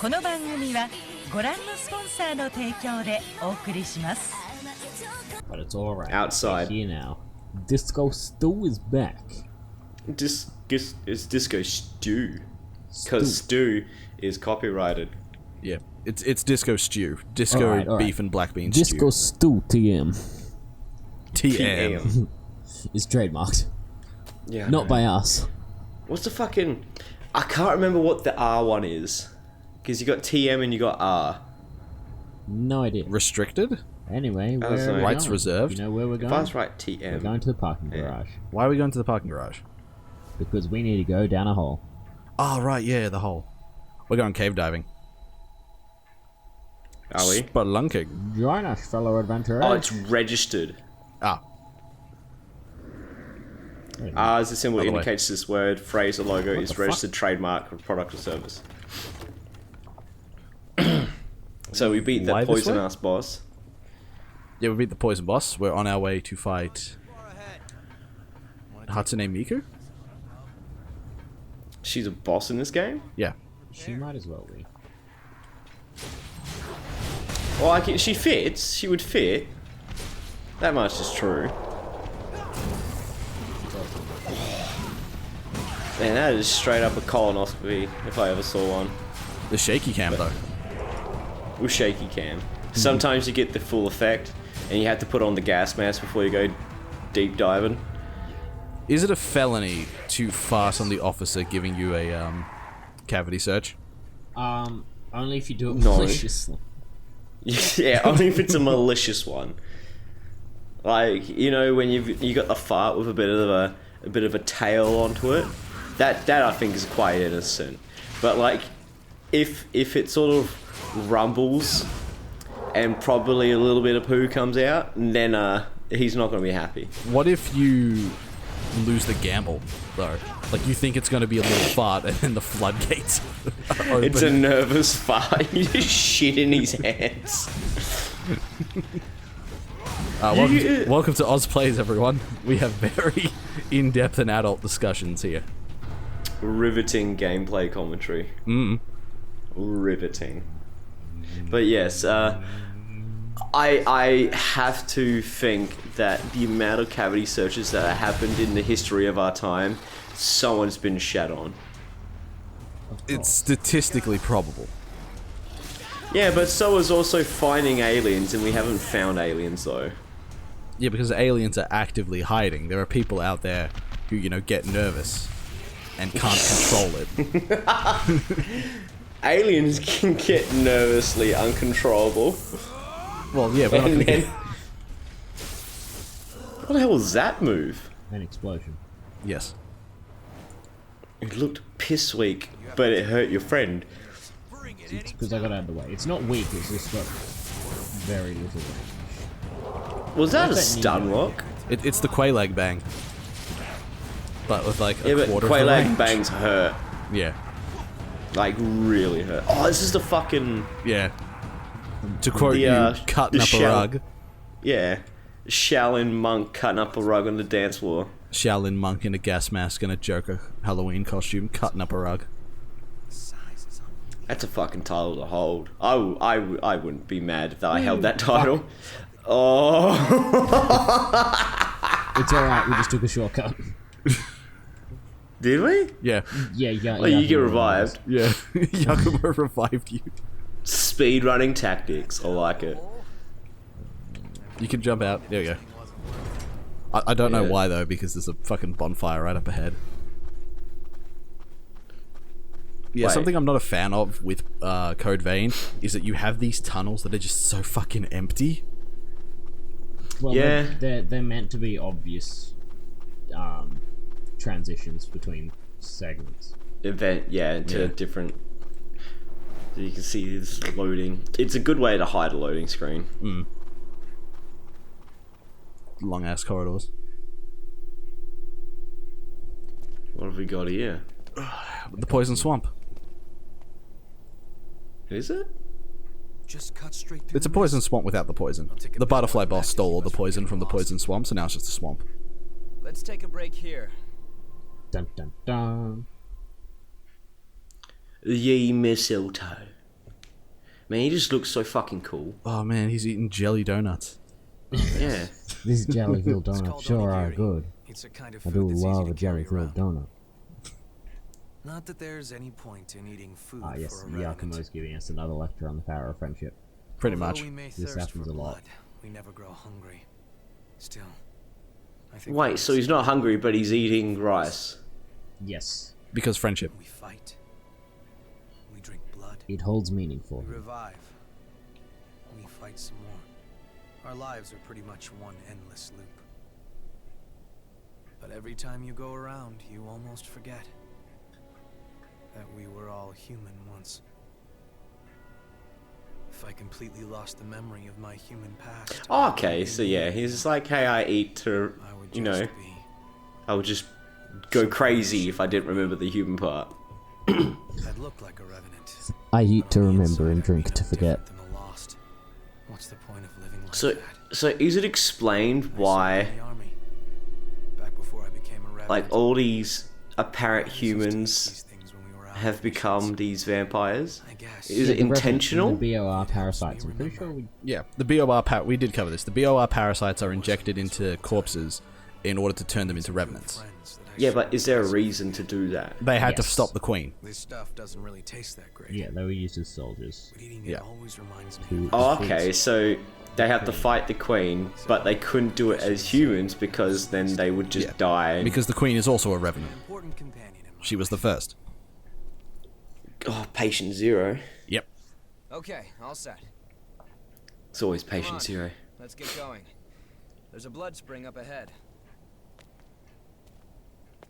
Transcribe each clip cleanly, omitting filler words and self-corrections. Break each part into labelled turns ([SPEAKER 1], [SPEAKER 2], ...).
[SPEAKER 1] この番組はご覧のスポンサーの提供でお送りします。
[SPEAKER 2] But it's alright.
[SPEAKER 3] Outside.
[SPEAKER 2] We're here now. Disco Stew is back.
[SPEAKER 3] It's Disco Stew. Because Stew is copyrighted.
[SPEAKER 4] Yeah, it's Disco Stew. Disco
[SPEAKER 2] Alright.
[SPEAKER 4] beef and black bean
[SPEAKER 2] Disco
[SPEAKER 4] stew.
[SPEAKER 2] Stew TM
[SPEAKER 4] TM.
[SPEAKER 2] is trademarked.
[SPEAKER 3] Yeah.
[SPEAKER 2] Not by us.
[SPEAKER 3] What's the fucking... I can't remember what the R one is. Because you got TM and you got R.
[SPEAKER 2] No idea.
[SPEAKER 4] Restricted?
[SPEAKER 2] Anyway, where
[SPEAKER 3] was
[SPEAKER 2] are we
[SPEAKER 4] rights
[SPEAKER 2] going?
[SPEAKER 4] reserved.
[SPEAKER 2] You know where we're
[SPEAKER 3] If
[SPEAKER 2] going?
[SPEAKER 3] I was right,
[SPEAKER 2] We're
[SPEAKER 3] TM.
[SPEAKER 2] going to the parking garage.
[SPEAKER 4] Why are we going to the parking garage?
[SPEAKER 2] Because we need to go down a hole.
[SPEAKER 4] Oh, right, yeah, the hole. We're going cave diving.
[SPEAKER 3] Are we?
[SPEAKER 4] Spelunking.
[SPEAKER 2] Join us, fellow adventurers.
[SPEAKER 3] Oh, it's registered.
[SPEAKER 4] Ah,
[SPEAKER 3] R is the symbol
[SPEAKER 4] By
[SPEAKER 3] that
[SPEAKER 4] the way.
[SPEAKER 3] indicates this word, phrase, or logo is
[SPEAKER 2] the
[SPEAKER 3] registered trademark of product or service. So we beat
[SPEAKER 4] Why
[SPEAKER 3] that
[SPEAKER 4] this
[SPEAKER 3] poison
[SPEAKER 4] way?
[SPEAKER 3] ass boss.
[SPEAKER 4] yeah, we beat the poison boss. We're on our way to fight Hatsune Miku?
[SPEAKER 3] She's a boss in this game?
[SPEAKER 4] Yeah.
[SPEAKER 2] She might as well be.
[SPEAKER 3] Well, she fits. She would fit. That much is true. Man, that is straight up a colonoscopy, if I ever saw one.
[SPEAKER 4] The shaky cam, though.
[SPEAKER 3] With shaky cam. Sometimes you get the full effect, and you have to put on the gas mask before you go deep diving.
[SPEAKER 4] Is it a felony to fart on the officer giving you a cavity search?
[SPEAKER 2] Only if you do it
[SPEAKER 3] No.
[SPEAKER 2] maliciously.
[SPEAKER 3] Yeah, only if it's a malicious one. Like, you know, when you got the fart with a bit of a tail onto it. That I think is quite innocent. But like, if it sort of rumbles and probably a little bit of poo comes out, then he's not going to be happy.
[SPEAKER 4] What if you lose the gamble, though? Like, you think it's going to be a little fart, and then the floodgates are open.
[SPEAKER 3] It's a nervous fart. You just shit in his hands.
[SPEAKER 4] Welcome to Oz Plays, everyone. We have very in-depth and adult discussions here.
[SPEAKER 3] Riveting gameplay commentary. Riveting. But yes, I have to think that the amount of cavity searches that have happened in the history of our time, someone's been shat on.
[SPEAKER 4] It's statistically probable.
[SPEAKER 3] Yeah, but so is also finding aliens, and we haven't found aliens though.
[SPEAKER 4] Yeah, because aliens are actively hiding. There are people out there who, you know, get nervous and can't control it.
[SPEAKER 3] Aliens can get nervously uncontrollable.
[SPEAKER 4] Well, yeah, but
[SPEAKER 3] And then... What the hell was that move?
[SPEAKER 2] An explosion.
[SPEAKER 4] yes.
[SPEAKER 3] It looked piss weak, but it hurt your friend.
[SPEAKER 2] It's because I got out of the way. It's not weak, it's just got very little range.
[SPEAKER 3] Was that a
[SPEAKER 2] What's that
[SPEAKER 3] stun
[SPEAKER 2] needle?
[SPEAKER 3] rock?
[SPEAKER 4] It's the Quailag bang. But with like a
[SPEAKER 3] Yeah, but
[SPEAKER 4] quarter of the
[SPEAKER 3] Quailag
[SPEAKER 4] range.
[SPEAKER 3] bangs hurt.
[SPEAKER 4] Yeah.
[SPEAKER 3] Like, really hurt. Oh, this is the fucking...
[SPEAKER 4] Yeah. To quote
[SPEAKER 3] The,
[SPEAKER 4] you, cutting
[SPEAKER 3] the
[SPEAKER 4] up a
[SPEAKER 3] shell-
[SPEAKER 4] rug.
[SPEAKER 3] Yeah. Shaolin monk cutting up a rug on the dance floor.
[SPEAKER 4] Shaolin monk in a gas mask and a Joker Halloween costume cutting up a rug.
[SPEAKER 3] That's a fucking title to hold. I wouldn't be mad if I held that title. Oh.
[SPEAKER 2] It's alright, we just took a shortcut.
[SPEAKER 3] Did we?
[SPEAKER 4] Yeah.
[SPEAKER 2] Yeah.
[SPEAKER 3] Oh, you get revived.
[SPEAKER 4] Yeah. Yakumo revived you.
[SPEAKER 3] Speed running tactics. I like it.
[SPEAKER 4] You can jump out. There you go. I don't know
[SPEAKER 3] Yeah.
[SPEAKER 4] why though, because there's a fucking bonfire right up ahead. Yeah,
[SPEAKER 3] Wait.
[SPEAKER 4] something I'm not a fan of with Code Vein is that you have these tunnels that are just so fucking empty.
[SPEAKER 2] Well,
[SPEAKER 3] Yeah.
[SPEAKER 2] they're meant to be obvious transitions between segments.
[SPEAKER 3] Event, yeah, into
[SPEAKER 4] Yeah.
[SPEAKER 3] different... So you can see this loading. It's a good way to hide a loading screen.
[SPEAKER 4] Long ass corridors.
[SPEAKER 3] What have we got here?
[SPEAKER 4] The poison swamp.
[SPEAKER 3] Is it?
[SPEAKER 5] Just cut straight through
[SPEAKER 4] It's a poison swamp without the poison. The butterfly boss stole all the poison from the poison swamp, so now it's just a swamp.
[SPEAKER 5] Let's take a break here.
[SPEAKER 2] Dun dun dun.
[SPEAKER 3] Ye mistletoe. Man, he just looks so fucking cool.
[SPEAKER 4] Oh man, he's eating jelly donuts.
[SPEAKER 3] Yeah.
[SPEAKER 2] These jelly-filled
[SPEAKER 5] It's
[SPEAKER 2] donuts
[SPEAKER 5] called
[SPEAKER 2] sure are
[SPEAKER 5] onigiri.
[SPEAKER 2] good.
[SPEAKER 5] It's a kind of
[SPEAKER 2] I
[SPEAKER 5] food
[SPEAKER 2] do
[SPEAKER 5] that's easy
[SPEAKER 2] love
[SPEAKER 5] to
[SPEAKER 2] a
[SPEAKER 5] carry
[SPEAKER 2] jelly-filled
[SPEAKER 5] around.
[SPEAKER 2] donut.
[SPEAKER 5] Not that there's any point in eating food
[SPEAKER 2] Ah, yes,
[SPEAKER 5] for a revenant.
[SPEAKER 2] Yakumo's giving us another lecture on the power of friendship.
[SPEAKER 4] Pretty
[SPEAKER 5] Although
[SPEAKER 4] much.
[SPEAKER 5] we may
[SPEAKER 2] This
[SPEAKER 5] thirst
[SPEAKER 2] happens
[SPEAKER 5] for
[SPEAKER 2] a lot.
[SPEAKER 5] blood, we never grow hungry. Still, I think
[SPEAKER 3] Wait, so he's not hungry, but he's eating rice.
[SPEAKER 2] Yes,
[SPEAKER 4] Because friendship.
[SPEAKER 5] we fight. We drink blood.
[SPEAKER 2] it holds meaning for
[SPEAKER 5] We
[SPEAKER 2] him.
[SPEAKER 5] revive. We fight some more. Our lives are pretty much one endless loop. But every time you go around, you almost forget that we were all human once. If I completely lost the memory of my human past,
[SPEAKER 3] Okay, so yeah, he's just like, hey, I eat to,
[SPEAKER 5] I would
[SPEAKER 3] you
[SPEAKER 5] just
[SPEAKER 3] know,
[SPEAKER 5] be
[SPEAKER 3] I would just go crazy if I didn't remember the human part.
[SPEAKER 5] I'd look like a revenant.
[SPEAKER 2] I eat
[SPEAKER 5] But
[SPEAKER 2] to
[SPEAKER 5] on the
[SPEAKER 2] remember and
[SPEAKER 5] inside, I'd
[SPEAKER 2] drink
[SPEAKER 5] be
[SPEAKER 2] to
[SPEAKER 5] no
[SPEAKER 2] forget.
[SPEAKER 5] different than the lost. What's the point of living like
[SPEAKER 3] So,
[SPEAKER 5] that?
[SPEAKER 3] so is it explained
[SPEAKER 5] I served
[SPEAKER 3] why,
[SPEAKER 5] in the army, back before I became a revenant.
[SPEAKER 3] like, all these apparent
[SPEAKER 5] We used to eat
[SPEAKER 3] humans
[SPEAKER 5] these things when we were out
[SPEAKER 3] have
[SPEAKER 5] on
[SPEAKER 3] become
[SPEAKER 5] missions.
[SPEAKER 3] these vampires?
[SPEAKER 5] I guess.
[SPEAKER 3] Is it
[SPEAKER 2] The reference to
[SPEAKER 3] intentional?
[SPEAKER 2] The BOR parasites. I'm pretty sure we.
[SPEAKER 4] Yeah, the BOR we did cover this. The BOR parasites are injected into corpses in order to turn them into revenants.
[SPEAKER 5] Friends that I
[SPEAKER 3] Yeah, but
[SPEAKER 5] shared
[SPEAKER 3] is there a
[SPEAKER 5] with.
[SPEAKER 3] reason to do that?
[SPEAKER 4] They had to
[SPEAKER 2] Yes.
[SPEAKER 4] stop the queen.
[SPEAKER 5] This stuff doesn't really taste that great.
[SPEAKER 2] Yeah, they were used as soldiers.
[SPEAKER 5] But eating
[SPEAKER 4] Yeah.
[SPEAKER 5] it always reminds me.
[SPEAKER 2] To-
[SPEAKER 5] of
[SPEAKER 3] Oh, okay, so they have to fight the queen, but they couldn't do it as humans because then they would just
[SPEAKER 4] Yeah.
[SPEAKER 3] die.
[SPEAKER 4] Because the queen is also a revenant.
[SPEAKER 5] an important companion in my
[SPEAKER 4] She was the first.
[SPEAKER 3] Oh, patient zero.
[SPEAKER 4] Yep.
[SPEAKER 5] Okay, all set.
[SPEAKER 3] It's always
[SPEAKER 5] Come on,
[SPEAKER 3] patient zero.
[SPEAKER 5] Let's get going. There's a blood spring up ahead.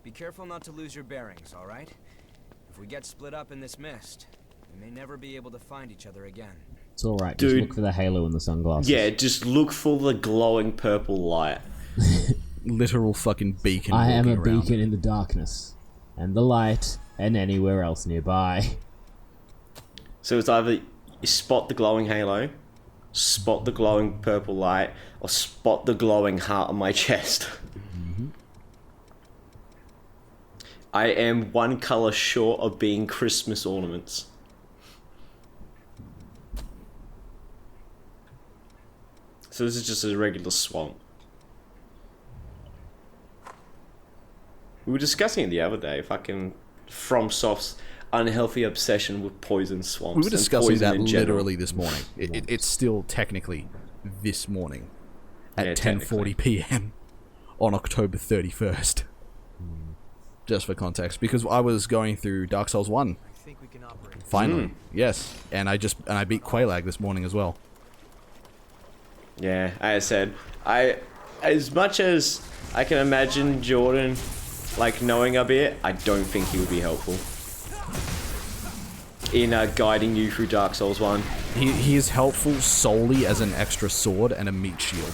[SPEAKER 5] Be careful not to lose your bearings, all right? If we get split up in this mist, we may never be able to find each other again.
[SPEAKER 2] It's all right. Just
[SPEAKER 3] Dude.
[SPEAKER 2] look for the halo and the sunglasses.
[SPEAKER 3] Yeah, just look for the glowing purple light.
[SPEAKER 4] Literal fucking beacon.
[SPEAKER 2] I am a
[SPEAKER 4] walking around.
[SPEAKER 2] beacon in the darkness, and the light, and anywhere else nearby.
[SPEAKER 3] So it's either you spot the glowing halo, spot the glowing purple light, or spot the glowing heart on my chest. I am one color short of being Christmas ornaments. So this is just a regular swamp. We were discussing it the other day, fucking FromSoft's unhealthy obsession with poison swamps.
[SPEAKER 4] We were
[SPEAKER 3] and
[SPEAKER 4] discussing
[SPEAKER 3] poison
[SPEAKER 4] that
[SPEAKER 3] in general.
[SPEAKER 4] literally this morning. It's still technically this morning at
[SPEAKER 3] Yeah,
[SPEAKER 4] 10:40 p.m. on October 31st. Just for context, because I was going through Dark Souls 1
[SPEAKER 5] I think we can operate.
[SPEAKER 4] finally. Yes, and I beat Quelaag this morning as well.
[SPEAKER 3] Yeah, as I said, as much as I can imagine Jordan, like, knowing a bit, I don't think he would be helpful in guiding you through Dark Souls 1.
[SPEAKER 4] He is helpful solely as an extra sword and a meat shield,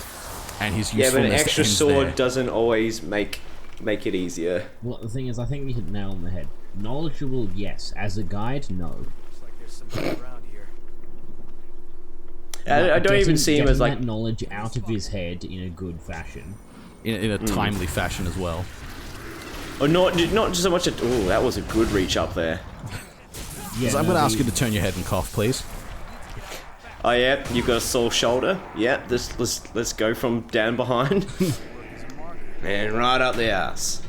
[SPEAKER 4] and his
[SPEAKER 3] Yeah, but an
[SPEAKER 4] usefulness
[SPEAKER 3] extra
[SPEAKER 4] ends
[SPEAKER 3] sword
[SPEAKER 4] there.
[SPEAKER 3] doesn't always make it easier.
[SPEAKER 2] Well, the thing is, I think we hit the nail on the head. Knowledgeable, yes. As a guide, no.
[SPEAKER 5] Looks like there's somebody around here.
[SPEAKER 3] I don't even see him as
[SPEAKER 2] getting
[SPEAKER 3] like.
[SPEAKER 2] that knowledge out of his head in a good fashion.
[SPEAKER 4] in a timely fashion as well.
[SPEAKER 3] Or not just so much. Oh, that was a good reach up there.
[SPEAKER 2] Yeah,
[SPEAKER 4] So I'm going to ask you to turn your head and cough, please.
[SPEAKER 3] Oh yeah, you've got a sore shoulder. Yeah, let's go from down behind and right up the ass.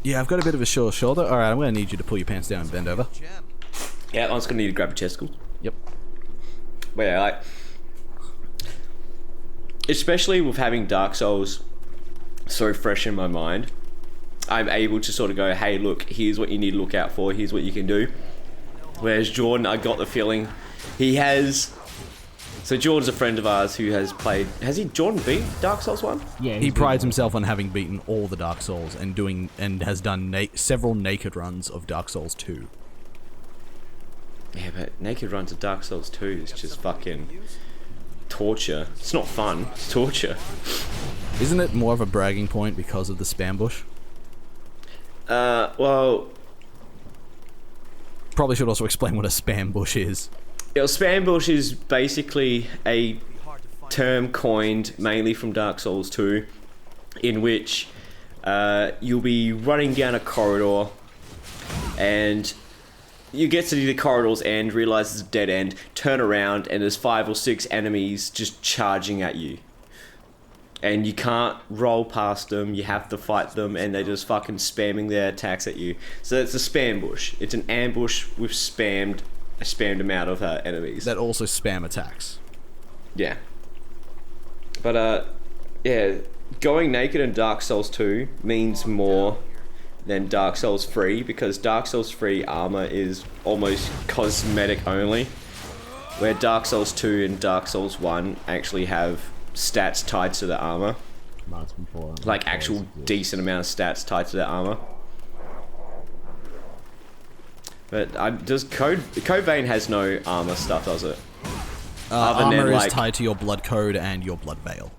[SPEAKER 4] Yeah, I've got a bit of a sore shoulder. All right, I'm going to need you to pull your pants down and bend over.
[SPEAKER 5] Gem.
[SPEAKER 3] Yeah, I'm just gonna need to grab a chesticle.
[SPEAKER 4] Yep.
[SPEAKER 3] But yeah, like, especially with having Dark Souls so fresh in my mind, I'm able to sort of go, hey, look, here's what you need to look out for, here's what you can do. Whereas Jordan, I got the feeling he has. So Jordan's a friend of ours who has played. Has he Jordan beat Dark Souls 1?
[SPEAKER 2] Yeah,
[SPEAKER 4] He
[SPEAKER 2] he's
[SPEAKER 4] prides
[SPEAKER 2] been-
[SPEAKER 4] himself on having beaten all the Dark Souls and has done several naked runs of Dark Souls 2.
[SPEAKER 3] Yeah, but naked runs of Dark Souls 2 is just fucking torture. It's not fun. It's torture.
[SPEAKER 4] Isn't it more of a bragging point because of the spam bush?
[SPEAKER 3] Well,
[SPEAKER 4] Probably should also explain what a spam bush is.
[SPEAKER 3] spam bush is basically a term coined mainly from Dark Souls 2, in which you'll be running down a corridor and you get to the corridor's end, realize it's a dead end, turn around, and there's 5 or 6 enemies just charging at you. And you can't roll past them, you have to fight them, and they're just fucking spamming their attacks at you. So it's a spam bush. It's an ambush with a spammed amount of enemies.
[SPEAKER 4] That also spam attacks.
[SPEAKER 3] Yeah. But, yeah, going naked in Dark Souls 2 means more than Dark Souls 3, because Dark Souls 3 armor is almost cosmetic only, where Dark Souls 2 and Dark Souls 1 actually have stats tied to the armor. Like actual decent amount of stats tied to the armor. But does Code Vein has no armor stuff, does it?
[SPEAKER 4] Armor is tied to your blood code and your blood veil.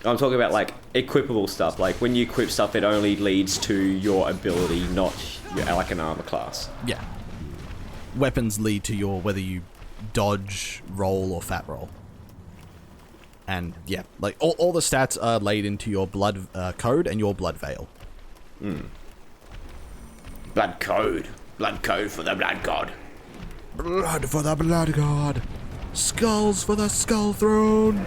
[SPEAKER 3] I'm talking about like equipable stuff. Like when you equip stuff, it only leads to your ability, not like an armor class.
[SPEAKER 4] Yeah. Weapons lead to your whether you dodge, roll, or fat roll. And yeah, like all the stats are laid into your blood code and your blood veil.
[SPEAKER 3] Blood code for the blood god.
[SPEAKER 4] Blood for the blood god. Skulls for the skull throne.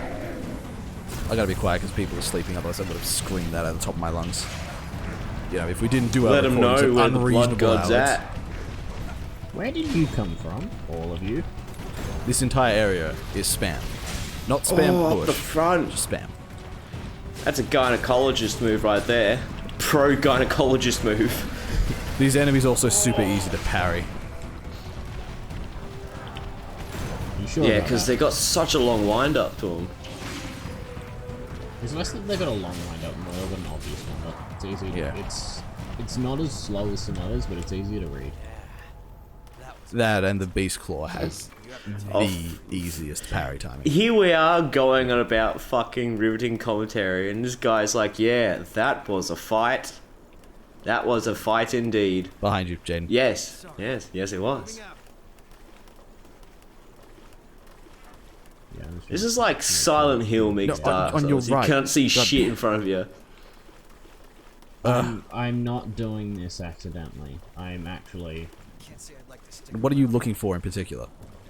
[SPEAKER 4] I gotta be quiet because people are sleeping, otherwise I would have screamed that at the top of my lungs. You know, if we didn't do our
[SPEAKER 3] Let them know
[SPEAKER 4] recordings
[SPEAKER 3] where
[SPEAKER 4] at
[SPEAKER 3] the blood
[SPEAKER 4] unreasonable
[SPEAKER 3] god's
[SPEAKER 4] hours.
[SPEAKER 3] at.
[SPEAKER 2] Where did you come from, all of you?
[SPEAKER 4] This entire area is spam. Not spam
[SPEAKER 3] Up
[SPEAKER 4] push.
[SPEAKER 3] the front.
[SPEAKER 4] Just spam.
[SPEAKER 3] That's a gynecologist move right there. Pro gynecologist move.
[SPEAKER 4] These enemies are also super easy to parry.
[SPEAKER 2] You sure?
[SPEAKER 3] Yeah,
[SPEAKER 2] about
[SPEAKER 3] because
[SPEAKER 2] that?
[SPEAKER 3] they got such a long wind up to them.
[SPEAKER 2] It's less that they got a long wind up, more than an obvious wind up. It's easy.
[SPEAKER 4] Yeah.
[SPEAKER 2] It's not as slow as some others, but it's easier to read.
[SPEAKER 4] That and the Beast Claw has
[SPEAKER 3] Oh.
[SPEAKER 4] the easiest parry timing.
[SPEAKER 3] Here we are going on about fucking riveting commentary, and this guy's like, yeah, that was a fight. That was a fight indeed.
[SPEAKER 4] Behind you, Jaden.
[SPEAKER 3] Yes, it was.
[SPEAKER 2] Yeah, I'm
[SPEAKER 3] This is like Silent Hill meets
[SPEAKER 4] No,
[SPEAKER 3] Dark
[SPEAKER 4] on your
[SPEAKER 3] Souls.
[SPEAKER 4] right.
[SPEAKER 3] You can't see
[SPEAKER 4] God.
[SPEAKER 3] shit in front of you.
[SPEAKER 2] I'm not doing this accidentally. I'm actually.
[SPEAKER 5] Can't say I'd like to stick
[SPEAKER 4] What are you looking for in particular,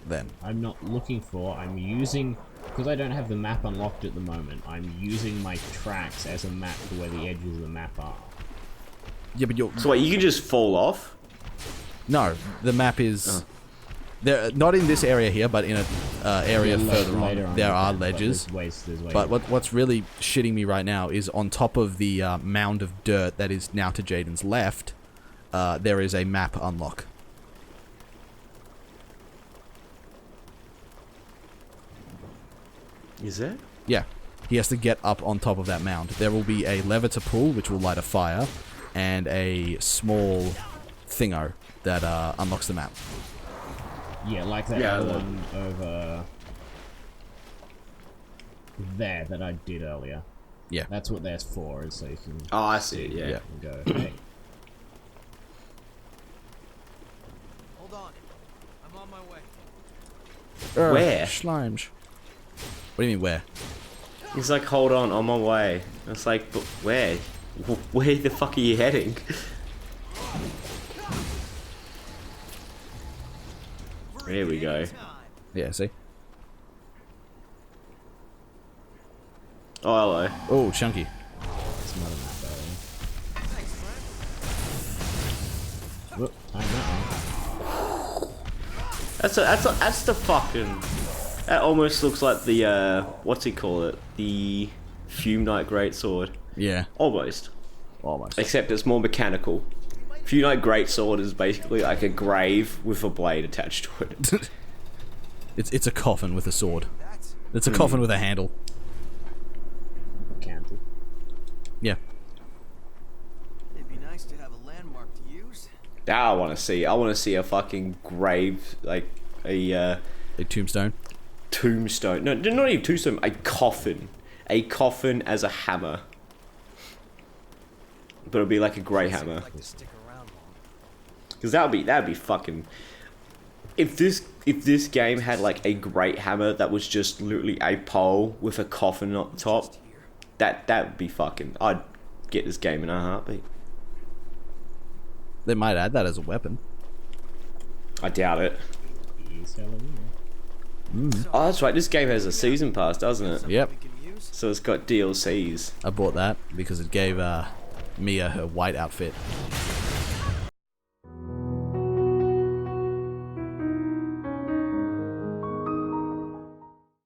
[SPEAKER 4] then?
[SPEAKER 2] I'm not looking for. I'm using. Because I don't have the map unlocked at the moment, I'm using my tracks as a map to where the edges of the map are.
[SPEAKER 4] Yeah, but you're...
[SPEAKER 3] So wait, you can just fall off?
[SPEAKER 4] No, the map is... There, not in this area here, but in an area
[SPEAKER 2] Yeah,
[SPEAKER 4] further
[SPEAKER 2] later
[SPEAKER 4] on. There are
[SPEAKER 2] but
[SPEAKER 4] ledges.
[SPEAKER 2] There's ways,
[SPEAKER 4] But what's really shitting me right now is on top of the mound of dirt that is now to Jaden's left, there is a map unlock.
[SPEAKER 3] Is there?
[SPEAKER 4] Yeah. He has to get up on top of that mound. There will be a lever to pull, which will light a fire, and a small thingo that unlocks the map.
[SPEAKER 2] Yeah, like that
[SPEAKER 3] Yeah,
[SPEAKER 2] other
[SPEAKER 3] the-
[SPEAKER 2] one over there that I did earlier.
[SPEAKER 4] Yeah.
[SPEAKER 2] That's what that's for, is so you can
[SPEAKER 3] Oh, I see it, yeah.
[SPEAKER 4] Yeah.
[SPEAKER 2] and go, hey.
[SPEAKER 5] Hold on. I'm on my way.
[SPEAKER 3] Where?
[SPEAKER 4] Schlimes. What do you mean, where?
[SPEAKER 3] He's like, hold on, I'm on my way. It's like, but where? Where the fuck are you heading? There we go.
[SPEAKER 4] Yeah, see?
[SPEAKER 3] Oh, hello.
[SPEAKER 4] Oh, chunky.
[SPEAKER 2] It's not a map earlier. Whoop, I'm that one.
[SPEAKER 3] That's the fucking... That almost looks like the, what's he call it? The Fume Knight Greatsword.
[SPEAKER 4] Yeah.
[SPEAKER 3] Almost.
[SPEAKER 4] Almost.
[SPEAKER 3] Except it's more mechanical. Fume Knight Greatsword is basically like a grave with a blade attached to it.
[SPEAKER 4] It's a coffin with a sword. It's a coffin with a handle.
[SPEAKER 2] Candle.
[SPEAKER 4] Yeah.
[SPEAKER 5] It'd be nice to have a landmark to use.
[SPEAKER 3] That I want to see. I want to see a fucking grave, like a
[SPEAKER 4] A tombstone.
[SPEAKER 3] tombstone. No, not even tombstone. A coffin. A coffin as a hammer. But it'll be like a grey hammer.
[SPEAKER 5] I'd like to stick around long.
[SPEAKER 3] Because that'd be fucking. If this game had like a great hammer that was just literally a pole with a coffin on the top, that would be fucking. I'd get this game in a heartbeat.
[SPEAKER 4] They might add that as a weapon.
[SPEAKER 3] I doubt it.
[SPEAKER 2] Is Halloween.
[SPEAKER 3] Oh, that's right. This game has a season pass, doesn't it?
[SPEAKER 4] Yep.
[SPEAKER 3] So it's got DLCs.
[SPEAKER 4] I bought that because it gave Mia her white outfit.